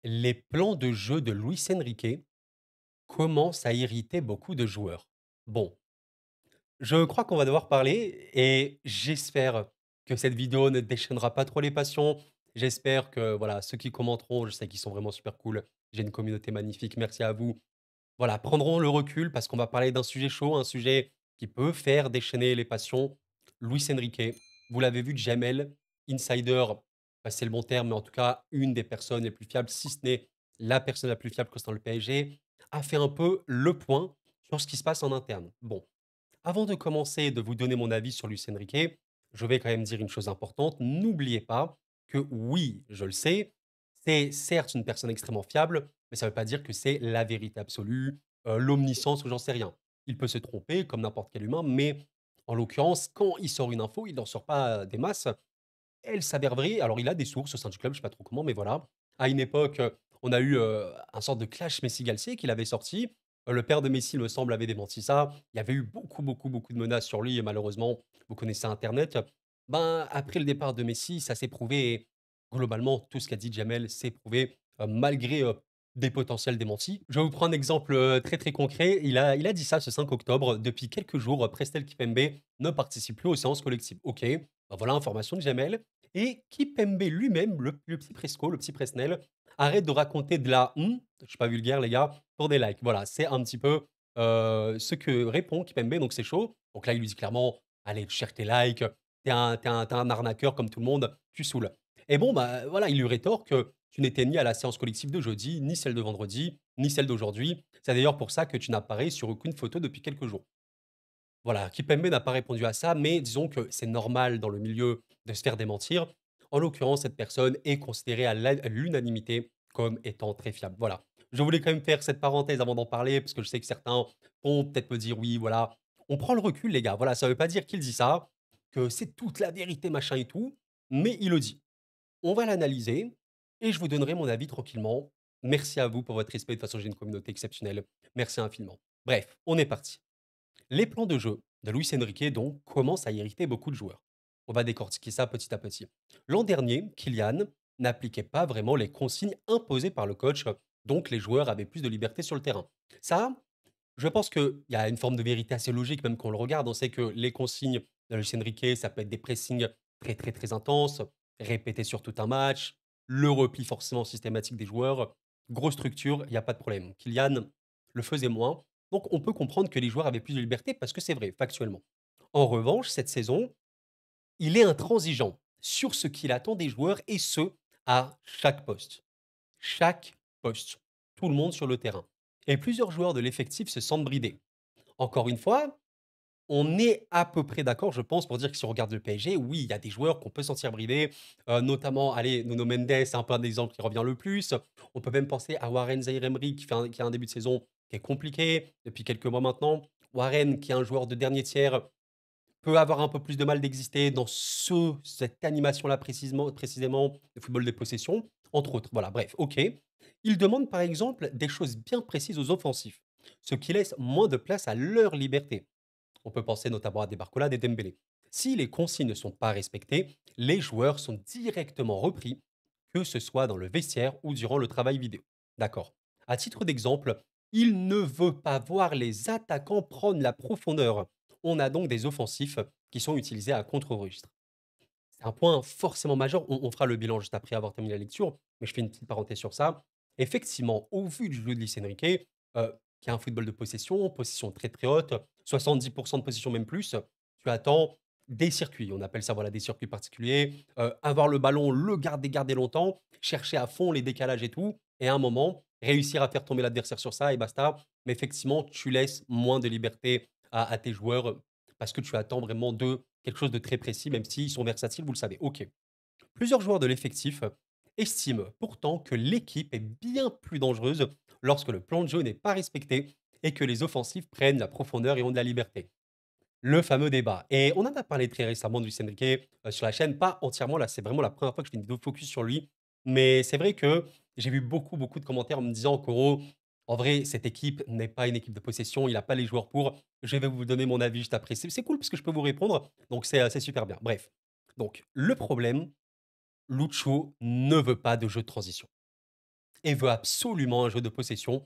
Les plans de jeu de Luis Enrique commencent à irriter beaucoup de joueurs. Bon, je crois qu'on va devoir parler et j'espère que cette vidéo ne déchaînera pas trop les passions. J'espère que voilà, ceux qui commenteront, je sais qu'ils sont vraiment super cool. J'ai une communauté magnifique, merci à vous. Voilà, prendront le recul parce qu'on va parler d'un sujet chaud, un sujet qui peut faire déchaîner les passions. Luis Enrique, vous l'avez vu, Jamel, insider, c'est le bon terme, mais en tout cas, une des personnes les plus fiables, si ce n'est la personne la plus fiable concernant le PSG, a fait un peu le point sur ce qui se passe en interne. Bon, avant de commencer de vous donner mon avis sur Luis Enrique, je vais quand même dire une chose importante. N'oubliez pas que oui, je le sais, c'est certes une personne extrêmement fiable, mais ça ne veut pas dire que c'est la vérité absolue, l'omniscience ou j'en sais rien. Il peut se tromper comme n'importe quel humain, mais en l'occurrence, quand il sort une info, il n'en sort pas des masses. Elle s'avère vraie. Alors, il a des sources au sein du club, je sais pas trop comment, mais voilà. À une époque, on a eu, un sorte de clash Messi-Galtier qu'il avait sorti. Le père de Messi, il me semble, avait démenti ça. Il y avait eu beaucoup, beaucoup, beaucoup de menaces sur lui et malheureusement, vous connaissez internet. Ben, après le départ de Messi, ça s'est prouvé et globalement, tout ce qu'a dit Jamel s'est prouvé, malgré, des potentiels démentis. Je vais vous prendre un exemple, très, très concret. Il a dit ça ce 5 octobre: «Depuis quelques jours, Prestel Kipembe ne participe plus aux séances collectives». OK, bah, voilà information de Jamel et Kipembe lui-même, le petit Presco, le petit Presnel, arrête de raconter de la je suis pas vulgaire les gars, pour des likes. Voilà, c'est un petit peu, ce que répond Kipembe, donc c'est chaud. Donc là, il lui dit clairement: «Allez, tu cherches tes likes, tu es un arnaqueur comme tout le monde, tu saoules». Et bon, bah, voilà, il lui rétorque que tu n'étais ni à la séance collective de jeudi, ni celle de vendredi, ni celle d'aujourd'hui. C'est d'ailleurs pour ça que tu n'apparais sur aucune photo depuis quelques jours. Voilà, Kipembe n'a pas répondu à ça, mais disons que c'est normal dans le milieu de se faire démentir. En l'occurrence, cette personne est considérée à l'unanimité comme étant très fiable. Voilà. Je voulais quand même faire cette parenthèse avant d'en parler, parce que je sais que certains vont peut-être me dire oui, voilà. On prend le recul, les gars. Voilà, ça ne veut pas dire qu'il dit ça, que c'est toute la vérité, machin et tout, mais il le dit. On va l'analyser et je vous donnerai mon avis tranquillement. Merci à vous pour votre respect. De toute façon, j'ai une communauté exceptionnelle. Merci infiniment. Bref, on est parti. Les plans de jeu de Luis Enrique, donc, commencent à irriter beaucoup de joueurs. On va décortiquer ça petit à petit. L'an dernier, Kylian n'appliquait pas vraiment les consignes imposées par le coach, donc les joueurs avaient plus de liberté sur le terrain. Ça, je pense qu'il y a une forme de vérité assez logique, même quand on le regarde. On sait que les consignes de Luis Enrique, ça peut être des pressings très très très intenses, répétés sur tout un match, le repli forcément systématique des joueurs, grosse structure, il n'y a pas de problème. Kylian le faisait moins, donc on peut comprendre que les joueurs avaient plus de liberté parce que c'est vrai, factuellement. En revanche, cette saison, il est intransigeant sur ce qu'il attend des joueurs et ce, à chaque poste. Chaque poste. Tout le monde sur le terrain. Et plusieurs joueurs de l'effectif se sentent bridés. Encore une fois, on est à peu près d'accord, je pense, pour dire que si on regarde le PSG, oui, il y a des joueurs qu'on peut sentir bridés, notamment, allez, Nuno Mendes, c'est un peu un exemple qui revient le plus. On peut même penser à Warren Zaïre-Emery qui a un début de saison qui est compliqué depuis quelques mois maintenant. Warren, qui est un joueur de dernier tiers, peut avoir un peu plus de mal d'exister dans cette animation-là précisément, le football des possessions, entre autres. Voilà, bref, OK. Il demande par exemple des choses bien précises aux offensifs, ce qui laisse moins de place à leur liberté. On peut penser notamment à des Barcola, des Dembélé. Si les consignes ne sont pas respectées, les joueurs sont directement repris, que ce soit dans le vestiaire ou durant le travail vidéo. D'accord. À titre d'exemple, il ne veut pas voir les attaquants prendre la profondeur. On a donc des offensifs qui sont utilisés à contre-registre. C'est un point forcément majeur. On fera le bilan juste après avoir terminé la lecture, mais je fais une petite parenthèse sur ça. Effectivement, au vu du jeu de Luis Enrique, qui a un football de possession très très haute, 70% de possession même plus, tu attends des circuits. On appelle ça voilà, des circuits particuliers. Avoir le ballon, le garder longtemps, chercher à fond les décalages et tout, et à un moment, réussir à faire tomber l'adversaire sur ça et basta. Mais effectivement, tu laisses moins de liberté à tes joueurs parce que tu attends vraiment de quelque chose de très précis, même s'ils sont versatiles, vous le savez. OK. Plusieurs joueurs de l'effectif estiment pourtant que l'équipe est bien plus dangereuse lorsque le plan de jeu n'est pas respecté et que les offensifs prennent la profondeur et ont de la liberté. Le fameux débat. Et on en a parlé très récemment de Luis Enrique sur la chaîne, pas entièrement, là c'est vraiment la première fois que je fais une vidéo focus sur lui. Mais c'est vrai que j'ai vu beaucoup, beaucoup de commentaires en me disant qu'en gros, en vrai, cette équipe n'est pas une équipe de possession, il n'a pas les joueurs pour. Je vais vous donner mon avis juste après. C'est cool parce que je peux vous répondre, donc c'est super bien. Bref. Donc, le problème, Lucho ne veut pas de jeu de transition. et veut absolument un jeu de possession,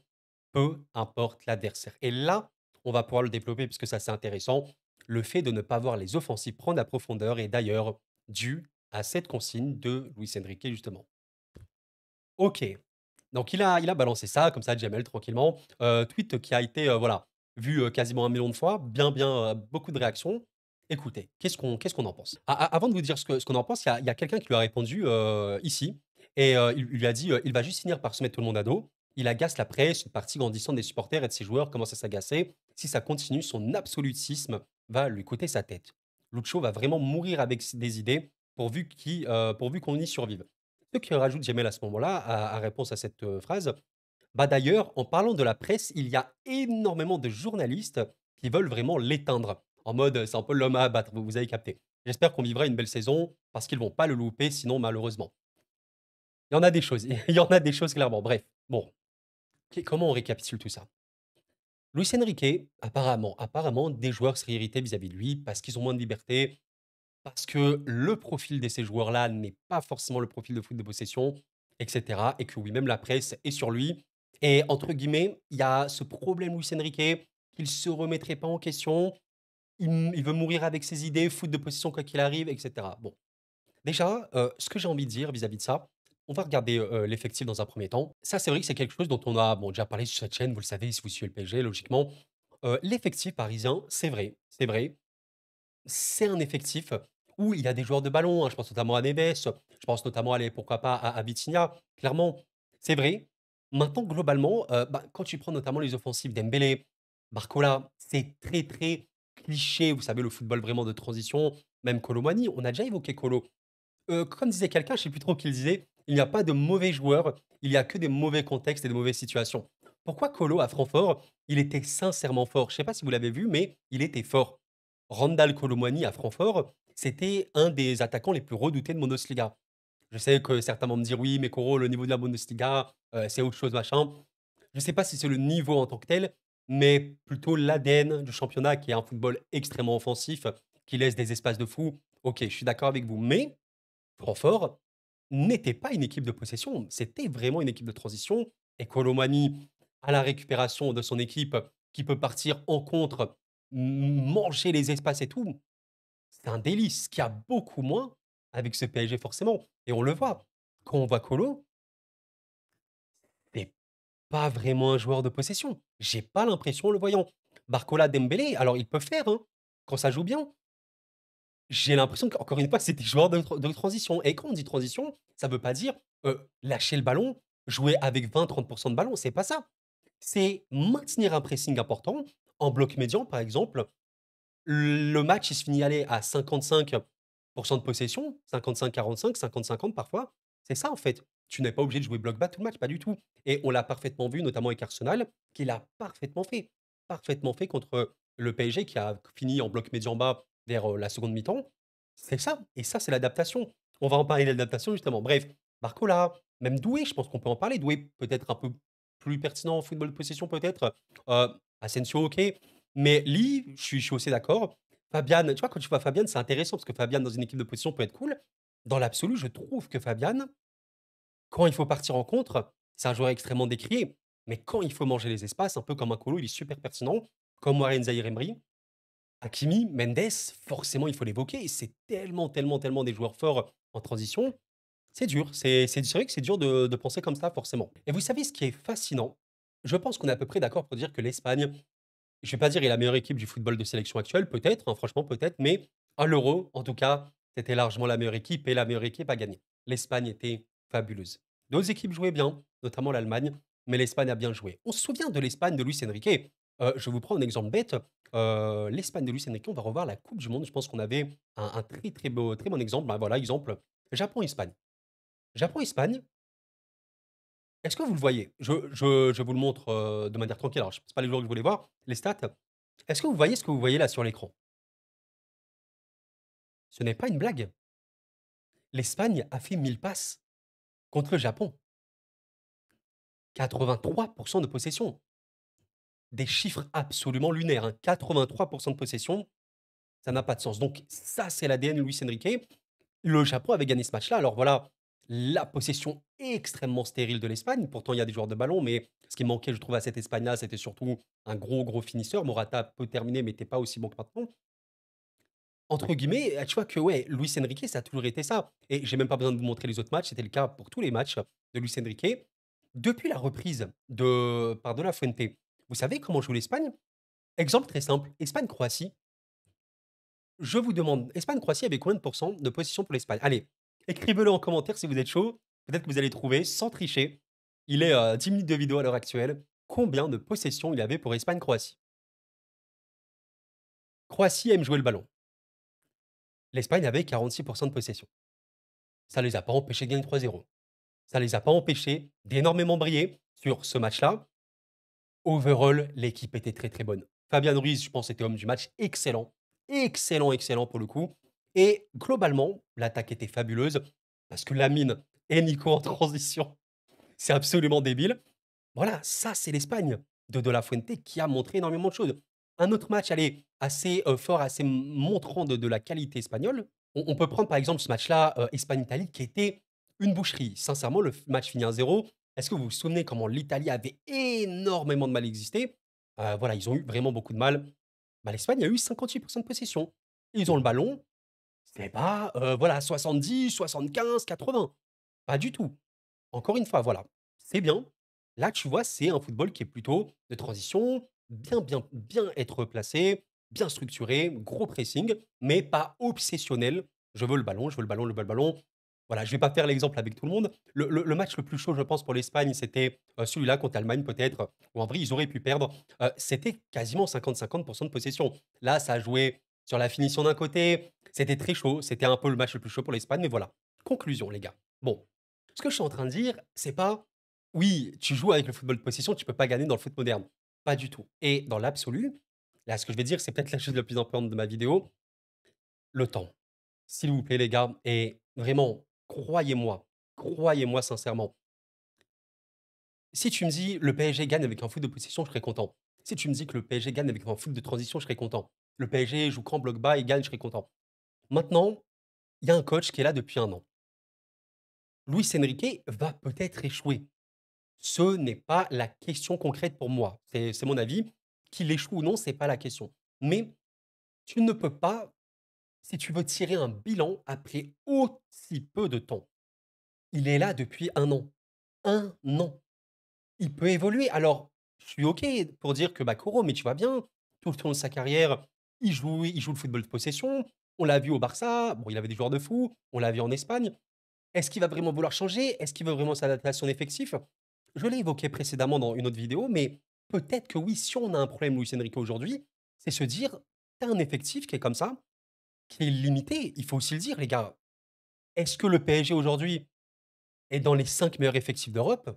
peu importe l'adversaire. Et là, on va pouvoir le développer puisque ça c'est intéressant. Le fait de ne pas voir les offensives prendre la profondeur est d'ailleurs dû à cette consigne de Luis Enrique justement. OK. Donc il a balancé ça comme ça, Jamel, tranquillement. Tweet qui a été, voilà, vu, quasiment 1 million de fois, beaucoup de réactions. Écoutez, qu'est-ce qu'on en pense? Avant de vous dire ce qu'on en pense, il y a quelqu'un qui lui a répondu, ici et il lui a dit, «Il va juste finir par se mettre tout le monde à dos. Il agace la presse, une partie grandissante des supporters et de ses joueurs commence à s'agacer. Si ça continue, son absolutisme va lui coûter sa tête. Lucho va vraiment mourir avec s des idées pourvu qu'on y survive». Ce que rajoute Jamel à ce moment-là, à réponse à cette, phrase: «Bah, d'ailleurs, en parlant de la presse, il y a énormément de journalistes qui veulent vraiment l'éteindre». En mode, c'est un peu l'homme à abattre, vous avez capté. «J'espère qu'on vivra une belle saison parce qu'ils vont pas le louper sinon malheureusement». Il y en a des choses, il y en a des choses clairement. Bref, bon, comment on récapitule tout ça? Luis Enrique, apparemment des joueurs seraient irrités vis-à-vis de lui parce qu'ils ont moins de liberté, parce que le profil de ces joueurs-là n'est pas forcément le profil de foot de possession, et cetera et que oui, même la presse est sur lui et entre guillemets, il y a ce problème Luis Enrique, qu'il se remettrait pas en question. Il veut mourir avec ses idées, foot de possession quoi qu'il arrive et cetera. Bon, déjà, ce que j'ai envie de dire vis-à-vis de ça, on va regarder, l'effectif dans un premier temps. Ça, c'est vrai que c'est quelque chose dont on a, bon, déjà parlé sur cette chaîne, vous le savez si vous suivez le PSG logiquement. L'effectif parisien, c'est vrai, c'est un effectif où il y a des joueurs de ballon, hein, je pense notamment à Neves, je pense notamment, allez, pourquoi pas à Vitinha, clairement, c'est vrai. Maintenant, globalement, bah, quand tu prends notamment les offensives Dembélé, Barcola, c'est très, très cliché, vous savez, le football vraiment de transition, même Kolo Muani, on a déjà évoqué Kolo. Comme disait quelqu'un, je sais plus trop qui le disait: «Il n'y a pas de mauvais joueurs, il y a que des mauvais contextes et de mauvaises situations». Pourquoi Kolo à Francfort, il était sincèrement fort? Je sais pas si vous l'avez vu, mais il était fort. Randal Kolo Muani à Francfort, c'était un des attaquants les plus redoutés de Bundesliga. Je sais que certains vont me dire: «Oui, mais Koro, le niveau de la Bundesliga, c'est autre chose, machin». Je sais pas si c'est le niveau en tant que tel, mais plutôt l'ADN du championnat qui est un football extrêmement offensif, qui laisse des espaces de fou. OK, je suis d'accord avec vous, mais Francfort n'était pas une équipe de possession, c'était vraiment une équipe de transition et Kolo à la récupération de son équipe qui peut partir en contre, manger les espaces et tout, c'est un délice, qu'il y a beaucoup moins avec ce PSG forcément et on le voit. Quand on voit Kolo, c'est pas vraiment un joueur de possession. J'ai pas l'impression en le voyant. Barcola, Dembélé, alors ils peuvent faire, hein, quand ça joue bien. J'ai l'impression qu'encore une fois, c'est des joueurs de transition et quand on dit transition, ça veut pas dire, lâcher le ballon, jouer avec 20-30 de ballon, c'est pas ça. C'est maintenir un pressing important en bloc médian, par exemple. Le match, il se finit, aller à 55 de possession, 55-45, 50-50 parfois. C'est ça, en fait. Tu n'es pas obligé de jouer bloc bas tout le match, pas du tout et on l'a parfaitement vu, notamment avec Arsenal, qu'il a parfaitement fait contre le PSG qui a fini en bloc médian bas vers, la seconde mi-temps. C'est ça et ça, c'est l'adaptation. On va en parler de l'adaptation justement. Bref, Barcola, même Doué, je pense qu'on peut en parler. Doué, peut-être un peu plus pertinent en football de possession peut-être. Asensio, OK. Mais Lee, je suis aussi d'accord. Fabian, tu vois, quand tu vois Fabian, c'est intéressant parce que Fabian, dans une équipe de position, peut être cool. Dans l'absolu, je trouve que Fabian, quand il faut partir en contre, c'est un joueur extrêmement décrié. Mais quand il faut manger les espaces, un peu comme un colo, il est super pertinent, comme Warren Zaïre-Emery. Hakimi, Mendes, forcément, il faut l'évoquer. C'est tellement, tellement, tellement des joueurs forts en transition. C'est dur. C'est vrai que c'est dur de penser comme ça, forcément. Et vous savez ce qui est fascinant? Je pense qu'on est à peu près d'accord pour dire que l'Espagne, je vais pas dire est la meilleure équipe du football de sélection actuelle, peut-être, hein, franchement peut-être, mais à l'Euro, en tout cas, c'était largement la meilleure équipe et la meilleure équipe a gagné. L'Espagne était fabuleuse. D'autres équipes jouaient bien, notamment l'Allemagne, mais l'Espagne a bien joué. On se souvient de l'Espagne de Luis Enrique. Je vous prends un exemple bête. L'Espagne de Luis Enrique, on va revoir la Coupe du Monde. Je pense qu'on avait un très très beau, très bon exemple. Ben voilà, exemple Japon-Espagne. Japon-Espagne, est-ce que vous le voyez? Je vous le montre, de manière tranquille. Alors, c'est pas les joueurs que je voulais voir, les stats. Est-ce que vous voyez ce que vous voyez là sur l'écran? Ce n'est pas une blague. L'Espagne a fait 1000 passes contre le Japon. 83 de possession. Des chiffres absolument lunaires, hein. 83 de possession, ça n'a pas de sens. Donc ça, c'est l'ADN Luis Enrique. Le Japon avait gagné ce match-là. Alors voilà, la possession extrêmement stérile de l'Espagne. Pourtant, il y a des joueurs de ballon, mais ce qui manquait, je trouve, à cette Espagne-là, c'était surtout un gros, gros finisseur. Morata peut terminer, mais n'était pas aussi bon que maintenant. Entre guillemets, tu vois que ouais, Luis Enrique, ça a toujours été ça. Et j'ai même pas besoin de vous montrer les autres matchs, c'était le cas pour tous les matchs de Luis Enrique. Depuis la reprise par De La Fuente, vous savez comment joue l'Espagne? Exemple très simple, Espagne-Croatie. Je vous demande, Espagne-Croatie avait combien de pourcents de possession pour l'Espagne? Allez, écrivez-le en commentaire si vous êtes chaud. Peut-être que vous allez trouver, sans tricher. Il est 10 minutes de vidéo à l'heure actuelle. Combien de possession il avait pour Espagne-Croatie? Croatie aime jouer le ballon. L'Espagne avait 46% de possession. Ça les a pas empêchés de gagner 3-0. Ça les a pas empêchés d'énormément briller sur ce match-là. Overall, l'équipe était très, très bonne. Fabian Ruiz, je pense, était homme du match. Excellent. Excellent, excellent pour le coup. Et globalement, l'attaque était fabuleuse parce que Lamine et Nico en transition, c'est absolument débile. Voilà, ça, c'est l'Espagne de La Fuente qui a montré énormément de choses. Un autre match, allez, assez fort, assez montrant de la qualité espagnole. On peut prendre par exemple ce match-là, Espagne-Italie, qui était une boucherie. Sincèrement, le match finit 1-0. Est-ce que vous vous souvenez comment l'Italie avait énormément de mal à exister? Voilà, ils ont eu vraiment beaucoup de mal. Bah, l'Espagne a eu 58% de possession. Ils ont le ballon, c'est pas voilà, 70, 75, 80. Pas du tout. Encore une fois, voilà, c'est bien. Là, tu vois, c'est un football qui est plutôt de transition, bien, bien, bien être placé, bien structuré, gros pressing, mais pas obsessionnel. Je veux le ballon, je veux le ballon, je veux le ballon. Voilà, je vais pas faire l'exemple avec tout le monde. Le match le plus chaud, je pense, pour l'Espagne, c'était celui-là contre l'Allemagne, peut-être, où en vrai, ils auraient pu perdre. C'était quasiment 50-50% de possession. Là, ça a joué sur la finition d'un côté. C'était très chaud. C'était un peu le match le plus chaud pour l'Espagne, mais voilà. Conclusion, les gars. Bon, ce que je suis en train de dire, c'est pas, oui, tu joues avec le football de possession, tu peux pas gagner dans le foot moderne. Pas du tout. Et dans l'absolu, là, ce que je vais dire, c'est peut-être la chose la plus importante de ma vidéo, le temps. S'il vous plaît, les gars, et vraiment, croyez-moi sincèrement. Si tu me dis le PSG gagne avec un foot de possession, je serais content. Si tu me dis que le PSG gagne avec un foot de transition, je serais content. Le PSG joue camp bloc bas et gagne, je serais content. Maintenant, il y a un coach qui est là depuis 1 an. Luis Enrique va peut-être échouer. Ce n'est pas la question concrète pour moi. C'est mon avis. Qu'il échoue ou non, c'est pas la question. Mais tu ne peux pas, si tu veux tirer un bilan après aussi peu de temps. Il est là depuis 1 an. 1 an. Il peut évoluer. Alors, je suis OK pour dire que, bah, Koro, mais tu vas bien. Tout le long de sa carrière, il joue le football de possession. On l'a vu au Barça. Bon, il avait des joueurs de fou. On l'a vu en Espagne. Est-ce qu'il va vraiment vouloir changer? Est-ce qu'il veut vraiment s'adapter à son effectif? Je l'ai évoqué précédemment dans une autre vidéo, mais peut-être que oui, si on a un problème Luis Enrique aujourd'hui, c'est se dire: «Tu as un effectif qui est comme ça, qui est limité». Il faut aussi le dire, les gars. Est-ce que le PSG aujourd'hui est dans les 5 meilleurs effectifs d'Europe?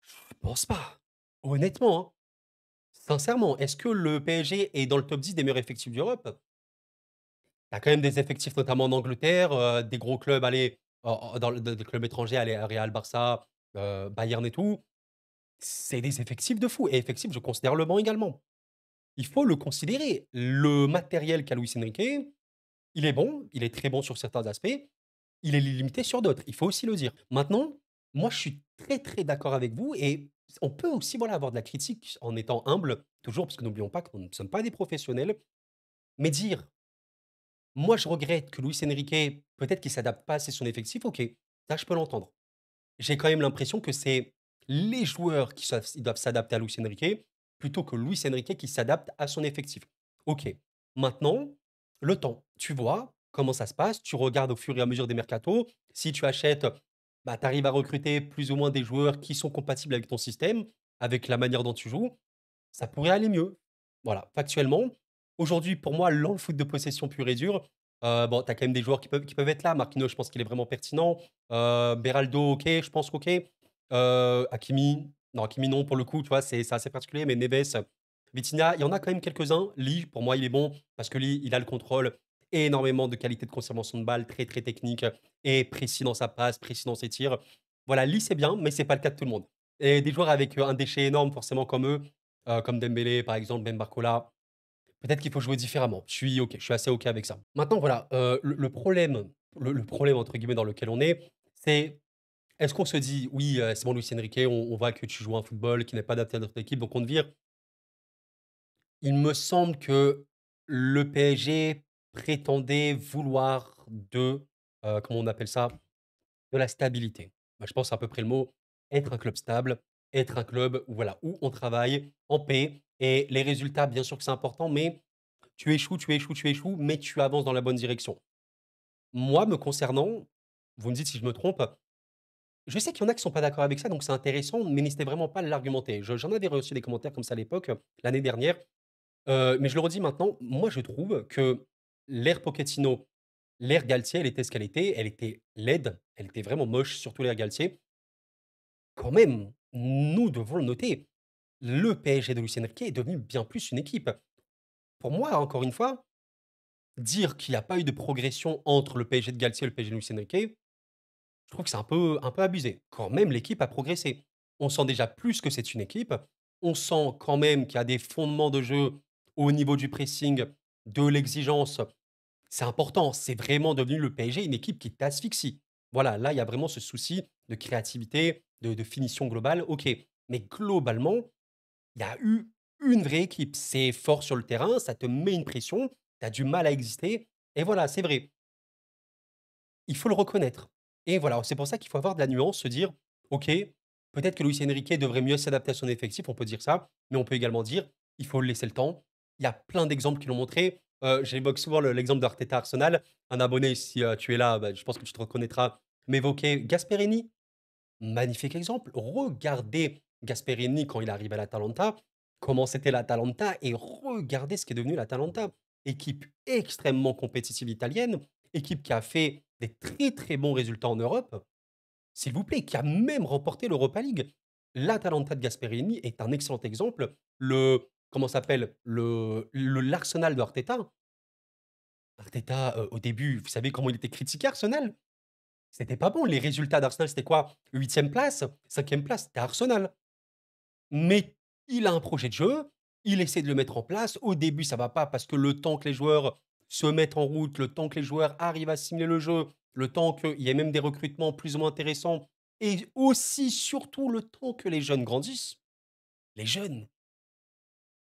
Je pense pas. Honnêtement, hein. Sincèrement, est-ce que le PSG est dans le top 10 des meilleurs effectifs d'Europe? Tu as quand même des effectifs, notamment en Angleterre, des gros clubs, allez, dans des clubs étrangers, allez, Real, Barça, Bayern et tout. C'est des effectifs de fou et effectifs, je considère le banc également. Il faut le considérer. Le matériel qu'a Luis Enrique, il est bon, il est très bon sur certains aspects, il est limité sur d'autres, il faut aussi le dire. Maintenant, moi je suis très, très d'accord avec vous et on peut aussi, voilà, avoir de la critique en étant humble, toujours, parce que n'oublions pas que nous ne sommes pas des professionnels, mais dire: «Moi je regrette que Luis Enrique, peut-être qu'il s'adapte pas assez à son effectif», OK, ça je peux l'entendre. J'ai quand même l'impression que c'est les joueurs qui ils doivent s'adapter à Luis Enrique, plutôt que Luis Enrique qui s'adapte à son effectif. OK. Maintenant, le temps. Tu vois comment ça se passe, tu regardes au fur et à mesure des mercatos. Si tu achètes, bah, tu arrives à recruter plus ou moins des joueurs qui sont compatibles avec ton système, avec la manière dont tu joues, ça pourrait aller mieux. Voilà, factuellement. Aujourd'hui, pour moi, dans le foot de possession pur et dur, bon, tu as quand même des joueurs qui peuvent être là. Marquinhos, je pense qu'il est vraiment pertinent. Beraldo, OK, je pense qu'OK. Hakimi, non, Hakimi non, pour le coup, tu vois, c'est assez particulier, mais Neves, Vitinha, il y en a quand même quelques-uns. Lee, pour moi, il est bon parce que Lee, il a le contrôle, énormément de qualité de conservation de balle, très, très technique et précis dans sa passe, précis dans ses tirs. Voilà, Lee, c'est bien, mais c'est pas le cas de tout le monde. Et des joueurs avec, un déchet énorme forcément comme eux, comme Dembélé par exemple, Ben Barcola, peut-être qu'il faut jouer différemment. Je suis OK, je suis assez OK avec ça. Maintenant voilà, le problème le problème entre guillemets dans lequel on c'est est-ce qu'on se dit: «Oui, c'est bon Luis Enrique, on voit que tu joues à un football qui n'est pas adapté à notre équipe, donc on te vire». Il me semble que le PSG prétendait vouloir comment on appelle ça? De la stabilité. Bah, je pense c'est à peu près le mot, être un club stable, être un club où voilà, où on travaille en paix et les résultats bien sûr que c'est important, mais tu échoues, tu échoues, tu échoues, mais tu avances dans la bonne direction. Moi, me concernant, vous me dites si je me trompe, je sais qu'il y en a qui sont pas d'accord avec ça, donc c'est intéressant, mais n'hésitez vraiment pas à l'argumenter. J'en avais reçu des commentaires comme ça à l'époque, l'année dernière, mais je le redis maintenant, moi je trouve que l'ère Pochettino, l'ère Galtier, elle était ce qu'elle était. Elle était laide, elle était vraiment moche, surtout l'ère Galtier. Quand même, nous devons le noter, le PSG de Luis Enrique est devenu bien plus une équipe. Pour moi, encore une fois, dire qu'il n'y a pas eu de progression entre le PSG de Galtier et le PSG de Luis Enrique, je trouve que c'est un peu abusé. Quand même, l'équipe a progressé. On sent déjà plus que c'est une équipe. On sent quand même qu'il y a des fondements de jeu au niveau du pressing, de l'exigence. C'est important. C'est vraiment devenu le PSG une équipe qui t'asphyxie. Voilà, là, il y a vraiment ce souci de créativité, de finition globale. OK. Mais globalement, il y a eu une vraie équipe. C'est fort sur le terrain, ça te met une pression, tu as du mal à exister. Et voilà, c'est vrai. Il faut le reconnaître. Et voilà, c'est pour ça qu'il faut avoir de la nuance, se dire: «OK, peut-être que Luis Enrique devrait mieux s'adapter à son effectif», on peut dire ça, mais on peut également dire: «Il faut lui laisser le temps». Il y a plein d'exemples qui l'ont montré. J'évoque souvent l'exemple d'Arteta Arsenal. Un abonné, si, tu es là, bah, je pense que tu te reconnaîtras, m'évoquait Gasperini. Magnifique exemple. Regardez Gasperini quand il arrive à l'Atalanta, comment c'était l'Atalanta et regardez ce qui est devenu l'Atalanta. Équipe extrêmement compétitive italienne, équipe qui a fait des très très bons résultats en Europe, s'il vous plaît, qui a même remporté l'Europa League. L'Atalanta de Gasperini est un excellent exemple. Comment ça s'appelle l'Arsenal de Arteta. Arteta, au début, vous savez comment il était critiqué Arsenal? C'était pas bon. Les résultats d'Arsenal, c'était quoi? Huitième place, cinquième place, c'était Arsenal. Mais il a un projet de jeu, il essaie de le mettre en place. Au début, ça va pas parce que le temps que les joueurs se mettent en route, le temps que les joueurs arrivent à assimiler le jeu, le temps qu'il y ait même des recrutements plus ou moins intéressants et aussi, surtout, le temps que les jeunes grandissent. Les jeunes,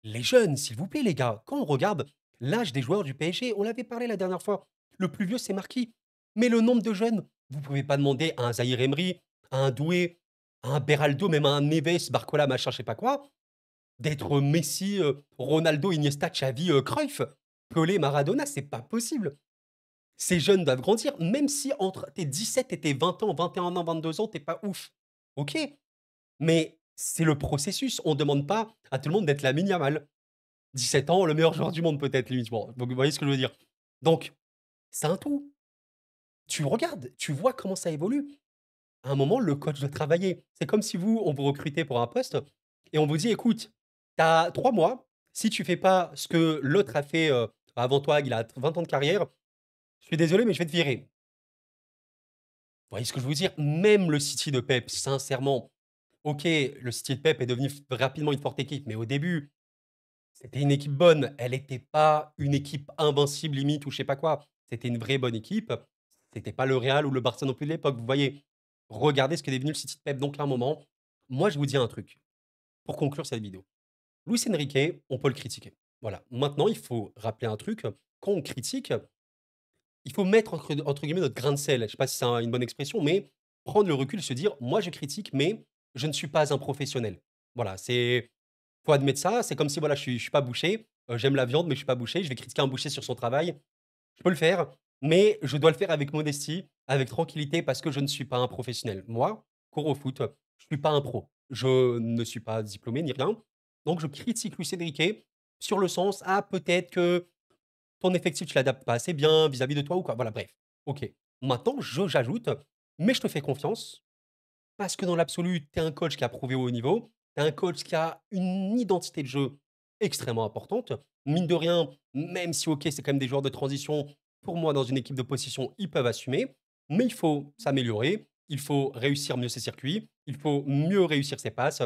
les jeunes, s'il vous plaît, les gars, quand on regarde l'âge des joueurs du PSG, on l'avait parlé la dernière fois, le plus vieux, c'est Marquis. Mais le nombre de jeunes, vous pouvez pas demander à un Zahir Emery, à un Doué, à un Beraldo, même à un Neves, Barcola, machin, je sais pas quoi, d'être Messi, Ronaldo, Iniesta, Xavi, Cruyff, Pelé, Maradona, c'est pas possible. Ces jeunes doivent grandir, même si entre tes 17 et tes 20 ans, 21 ans, 22 ans, t'es pas ouf. OK, mais c'est le processus. On demande pas à tout le monde d'être Lamine Yamal. 17 ans, le meilleur joueur du monde peut-être limite. Bon, donc vous voyez ce que je veux dire? Donc, c'est un tout. Tu regardes, tu vois comment ça évolue. À un moment, le coach doit travailler. C'est comme si vous, on vous recrutait pour un poste et on vous dit: «Écoute, tu as 3 mois, si tu fais pas ce que l'autre a fait, avant toi, il a 20 ans de carrière, je suis désolé, mais je vais te virer». Vous voyez ce que je veux dire? Même le City de Pep, sincèrement, OK, le City de Pep est devenu rapidement une forte équipe, mais au début, c'était une équipe bonne. Elle était pas une équipe invincible limite ou je sais pas quoi. C'était une vraie bonne équipe. C'était pas le Real ou le Barça non plus de l'époque, vous voyez? Regardez ce qu'est devenu le City de Pep. Donc là, un moment, moi, je vous dis un truc, pour conclure cette vidéo. Luis Enrique, on peut le critiquer. Voilà. Maintenant, il faut rappeler un truc, quand on critique, il faut mettre entre guillemets «notre grain de sel». Je sais pas si c'est une bonne expression, mais prendre le recul, se dire: «Moi, je critique, mais je ne suis pas un professionnel». Voilà, faut admettre ça. C'est comme si voilà, je suis pas boucher, j'aime la viande, mais je suis pas boucher. Je vais critiquer un boucher sur son travail. Je peux le faire, mais je dois le faire avec modestie, avec tranquillité, parce que je ne suis pas un professionnel. Moi, cours au foot, je suis pas un pro. Je ne suis pas diplômé ni rien. Donc je critique Luis Enrique sur le sens: «Ah, peut-être que ton effectif, tu l'adaptes pas assez bien vis-à-vis de toi ou quoi». Voilà, bref. OK. Maintenant, j'ajoute: «Mais je te fais confiance parce que dans l'absolu, tu es un coach qui a prouvé au haut niveau, tu es un coach qui a une identité de jeu extrêmement importante. Mine de rien, même si OK, c'est quand même des joueurs de transition, pour moi, dans une équipe de possession, ils peuvent assumer, mais il faut s'améliorer, il faut réussir mieux ses circuits, il faut mieux réussir ses passes.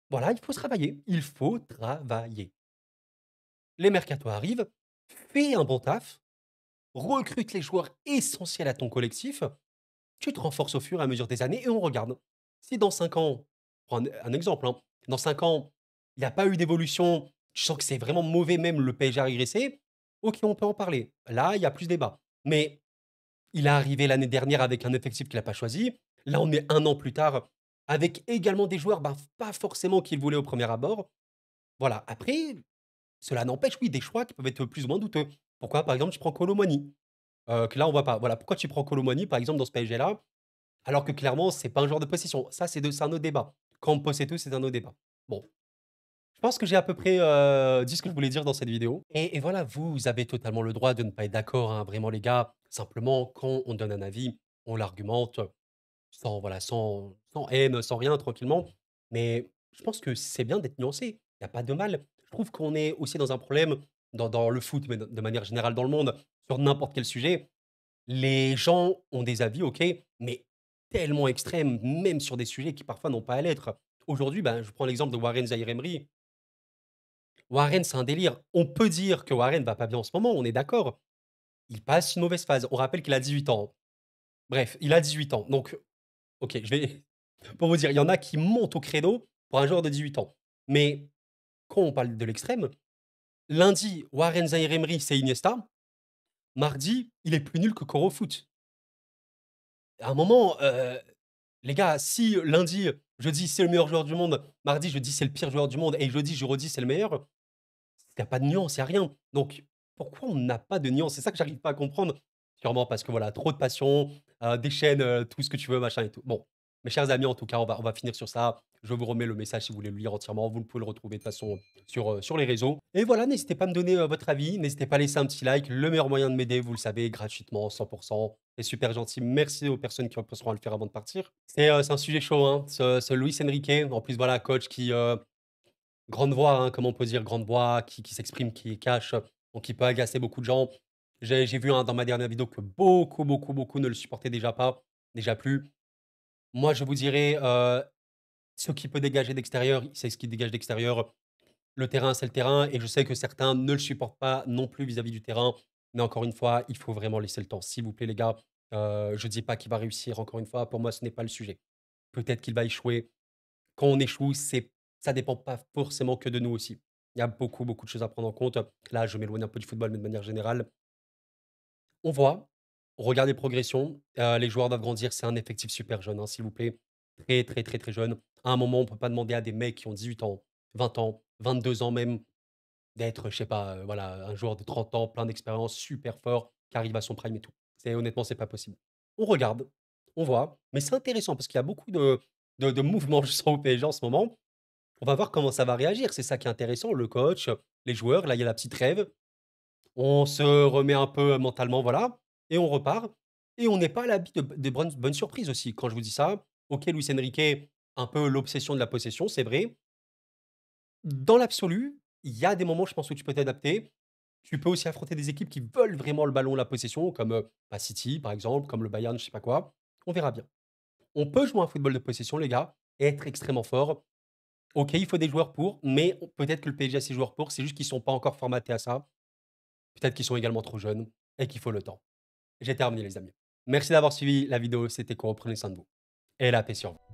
Voilà, il faut travailler, il faut travailler. Les mercatos arrivent, fais un bon taf, recrute les joueurs essentiels à ton collectif, tu te renforces au fur et à mesure des années et on regarde. Si dans 5 ans, prends un exemple, hein, dans 5 ans, il n'y a pas eu d'évolution, tu sens que c'est vraiment mauvais, même le PSG a régressé, OK, on peut en parler. Là, il y a plus débat. Mais il est arrivé l'année dernière avec un effectif qu'il a pas choisi. Là, on est 1 an plus tard avec également des joueurs, bah, pas forcément qu'il voulait au premier abord. Voilà, après, cela n'empêche, oui, des choix qui peuvent être plus ou moins douteux. Pourquoi, par exemple, tu prends Kolo Muani? Que là, on voit pas. Voilà, pourquoi tu prends Kolo Muani, par exemple, dans ce PSG-là, alors que clairement, c'est pas un joueur de possession? Ça, c'est un autre débat. Quand on possède tout, c'est un autre débat. Bon, je pense que j'ai à peu près, dit ce que je voulais dire dans cette vidéo et voilà, vous avez totalement le droit de ne pas être d'accord, hein, vraiment les gars. Simplement, quand on donne un avis, on l'argumente sans voilà, sans haine, sans rien, tranquillement. Mais je pense que c'est bien d'être nuancé. Il y a pas de mal. Je trouve qu'on est aussi dans un problème dans le foot, mais de manière générale dans le monde, sur n'importe quel sujet. Les gens ont des avis, OK, mais tellement extrêmes, même sur des sujets qui parfois n'ont pas à l'être. Aujourd'hui, ben, je prends l'exemple de Warren Zaïre-Emery. Warren, c'est un délire. On peut dire que Warren va pas bien en ce moment, on est d'accord. Il passe une mauvaise phase. On rappelle qu'il a 18 ans. Bref, il a 18 ans. Donc, OK, je vais pour vous dire, il y en a qui montent au créneau pour un joueur de 18 ans. Mais quand on parle de l'extrême, lundi, Warren Zaïre-Emery, c'est Iniesta. Mardi, il est plus nul que Koro Foot. À un moment, les gars, si lundi, je dis: «C'est le meilleur joueur du monde», mardi, je dis: «C'est le pire joueur du monde» et jeudi, je redis: «C'est le meilleur», il y a pas de nuance, il y a rien. Donc pourquoi on n'a pas de nuance? C'est ça que j'arrive pas à comprendre. Sûrement parce que voilà, trop de passion, des chaînes, tout ce que tu veux, machin et tout. Bon, mes chers amis, en tout cas, on va finir sur ça. Je vous remets le message si vous voulez le lire entièrement. Vous pouvez le retrouver de toute façon sur les réseaux. Et voilà, n'hésitez pas à me donner, votre avis. N'hésitez pas à laisser un petit like. Le meilleur moyen de m'aider, vous le savez, gratuitement, 100. C'est super gentil. Merci aux personnes qui penseront à le faire avant de partir. C'est un sujet chaud, hein, ce Luis Enrique. En plus, voilà, coach qui, grande voix, hein, comme on peut dire, grande voix, qui s'exprime, qui cache, donc qui peut agacer beaucoup de gens. J'ai vu, hein, dans ma dernière vidéo que beaucoup, beaucoup, beaucoup ne le supportaient déjà pas, déjà plus. Moi, je vous dirais, ce qui peut dégager d'extérieur, c'est ce qui dégage d'extérieur. Le terrain, c'est le terrain et je sais que certains ne le supportent pas non plus vis-à-vis du terrain. Mais encore une fois, il faut vraiment laisser le temps. S'il vous plaît, les gars, je dis pas qu'il va réussir, encore une fois, pour moi, ce n'est pas le sujet. Peut-être qu'il va échouer, quand on échoue, ça dépend pas forcément que de nous aussi. Il y a beaucoup, beaucoup de choses à prendre en compte. Là, je m'éloigne un peu du football, mais de manière générale, on voit, on regarde les progressions. Les joueurs doivent grandir. C'est un effectif super jeune, hein, s'il vous plaît. Très, très, très, très jeune. À un moment, on peut pas demander à des mecs qui ont 18 ans, 20 ans, 22 ans même, d'être, je sais pas, voilà, un joueur de 30 ans, plein d'expérience, super fort, qui arrive à son prime et tout. Honnêtement, c'est pas possible. On regarde, on voit, mais c'est intéressant parce qu'il y a beaucoup de mouvements, je sens, au PSG en ce moment. On va voir comment ça va réagir. C'est ça qui est intéressant, le coach, les joueurs. Là, il y a la petite trêve. On se remet un peu mentalement, voilà, et on repart. Et on n'est pas à l'abri de bonnes surprises aussi. Quand je vous dis ça, OK, Luis Enrique, un peu l'obsession de la possession, c'est vrai. Dans l'absolu, il y a des moments, je pense, où tu peux t'adapter. Tu peux aussi affronter des équipes qui veulent vraiment le ballon, la possession, comme bah, City, par exemple, comme le Bayern, je sais pas quoi. On verra bien. On peut jouer un football de possession, les gars, et être extrêmement fort. OK, il faut des joueurs pour, mais peut-être que le PSG a ses joueurs pour, c'est juste qu'ils sont pas encore formatés à ça. Peut-être qu'ils sont également trop jeunes et qu'il faut le temps. J'ai terminé les amis. Merci d'avoir suivi la vidéo, c'était quoi, prenez soin de vous et la paix sur vous.